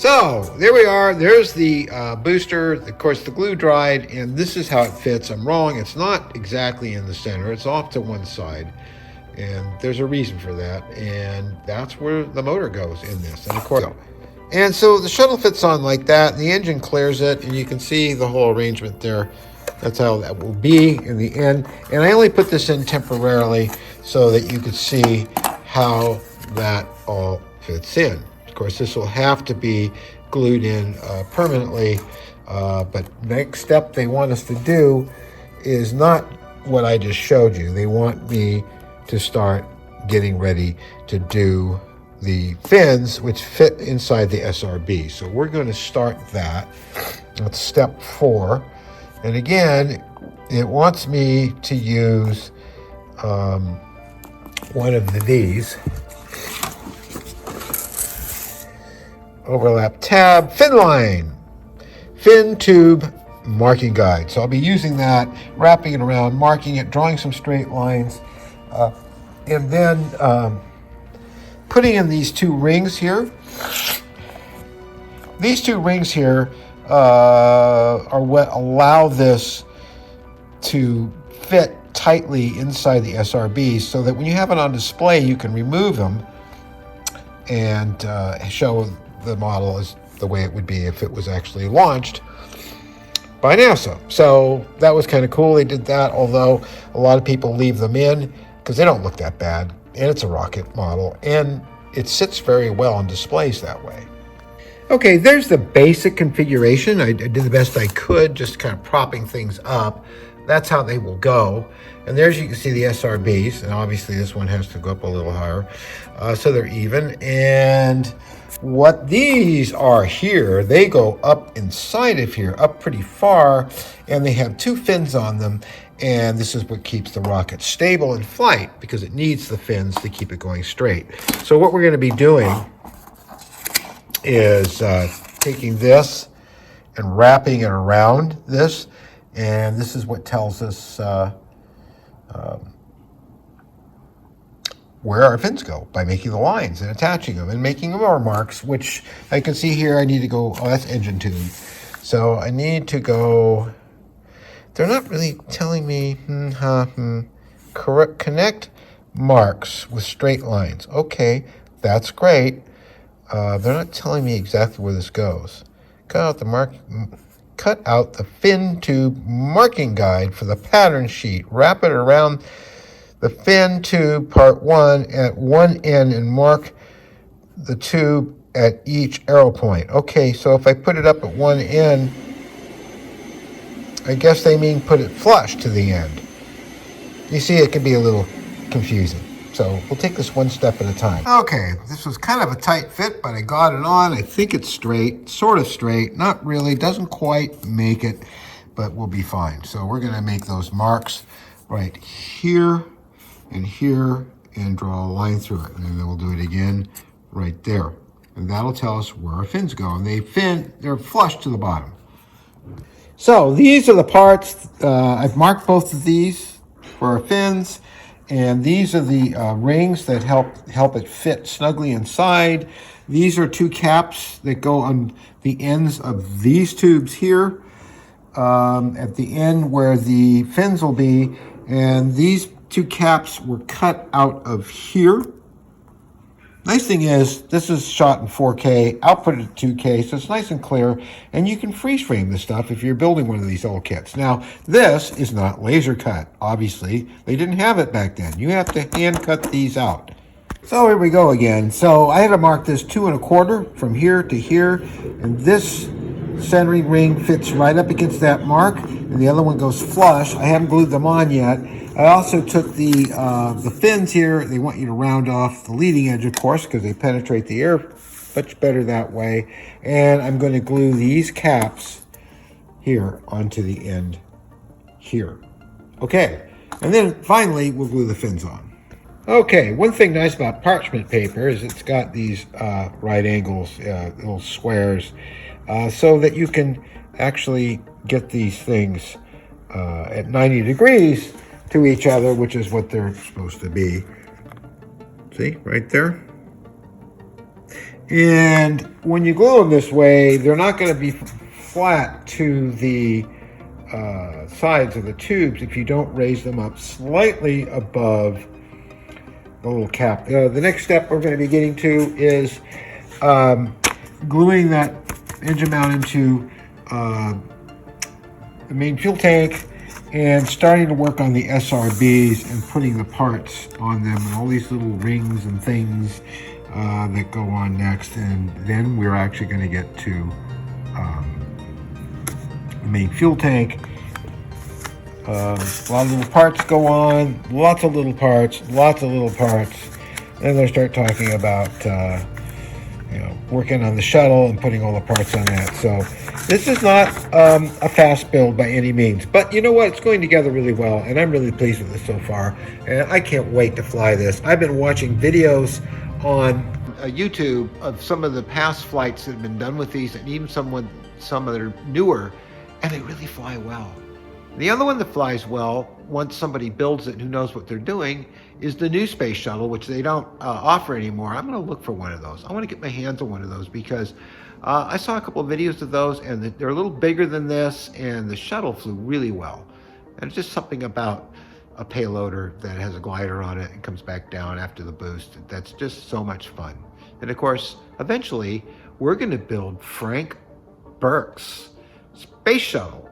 So there we are. There's the booster. Of course, the glue dried, and this is how it fits. I'm wrong. It's not exactly in the center. It's off to one side, and there's a reason for that. And that's where the motor goes in this. And of course, and so the shuttle fits on like that. And the engine clears it, and you can see the whole arrangement there. That's how that will be in the end. And I only put this in temporarily so that you could see how that all fits in. Of course, this will have to be glued in permanently, but next step they want us to do is not what I just showed you. They want me to start getting ready to do the fins, which fit inside the SRB. So we're going to start that. That's step 4. And again, it wants me to use one of these. Overlap tab, fin line, fin tube marking guide. So I'll be using that, wrapping it around, marking it, drawing some straight lines, and then putting in these 2 rings here. These 2 rings here are what allow this to fit tightly inside the SRB so that when you have it on display, you can remove them and show the model as the way it would be if it was actually launched by NASA. So that was kind of cool. They did that, although a lot of people leave them in because they don't look that bad, and it's a rocket model, and it sits very well on displays that way. Okay, there's the basic configuration. I did the best I could, just kind of propping things up. That's how they will go. And there's, you can see the SRBs, and obviously this one has to go up a little higher, so they're even. And what these are here, they go up inside of here, up pretty far, and they have 2 fins on them, and this is what keeps the rocket stable in flight because it needs the fins to keep it going straight. So what we're going to be doing is taking this and wrapping it around this, and this is what tells us where our fins go by making the lines and attaching them and making more marks, which I can see here I need to go, oh, that's engine tube. So I need to go, they're not really telling me, connect marks with straight lines. Okay, that's great. They're not telling me exactly where this goes. Cut out the fin tube marking guide for the pattern sheet. Wrap it around the fin tube part 1 at one end and mark the tube at each arrow point. Okay, so if I put it up at one end, I guess they mean put it flush to the end. You see, it can be a little confusing. So we'll take this one step at a time. Okay, this was kind of a tight fit, but I got it on. I think it's straight, sort of straight, not really, doesn't quite make it, but we'll be fine. So we're gonna make those marks right here and here and draw a line through it. And then we'll do it again right there. And that'll tell us where our fins go. And they're flush to the bottom. So these are the parts. I've marked both of these for our fins. And these are the rings that help it fit snugly inside. These are 2 caps that go on the ends of these tubes here, at the end where the fins will be. And these 2 caps were cut out of here. Nice thing is, this is shot in 4K, output at 2K, so it's nice and clear, and you can freeze frame this stuff if you're building one of these old kits. Now, this is not laser cut, obviously. They didn't have it back then. You have to hand cut these out. So here we go again. So I had to mark this 2 1/4 from here to here, and this centering ring fits right up against that mark, and the other one goes flush. I haven't glued them on yet. I also took the fins here. They want you to round off the leading edge, of course, because they penetrate the air much better that way. And I'm going to glue these caps here onto the end here. Okay, and then finally we'll glue the fins on. Okay, one thing nice about parchment paper is it's got these right angles, little squares, so that you can actually get these things at 90 degrees to each other, which is what they're supposed to be. See, right there? And when you glue them this way, they're not going to be flat to the sides of the tubes if you don't raise them up slightly above the little cap. The next step we're going to be getting to is gluing that engine mount into the main fuel tank and starting to work on the SRBs and putting the parts on them and all these little rings and things that go on next. And then we're actually going to get to the main fuel tank. A lot of little parts go on, lots of little parts. Then they'll start talking about working on the shuttle and putting all the parts on that. So this is not a fast build by any means, but you know what? It's going together really well, and I'm really pleased with it so far. And I can't wait to fly this. I've been watching videos on YouTube of some of the past flights that have been done with these, and even some that are newer, and they really fly well. The other one that flies well, once somebody builds it who knows what they're doing, is the new space shuttle, which they don't offer anymore. I'm going to look for one of those. I want to get my hands on one of those because I saw a couple of videos of those, and they're a little bigger than this, and the shuttle flew really well. And it's just something about a payloader that has a glider on it and comes back down after the boost. That's just so much fun. And of course, eventually, we're going to build Frank Burke's space shuttle,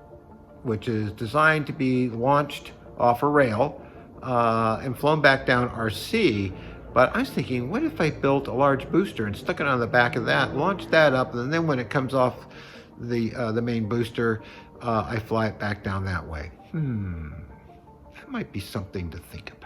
which is designed to be launched off a rail and flown back down RC. But I was thinking, what if I built a large booster and stuck it on the back of that, launched that up, and then when it comes off the main booster, I fly it back down that way. That might be something to think about.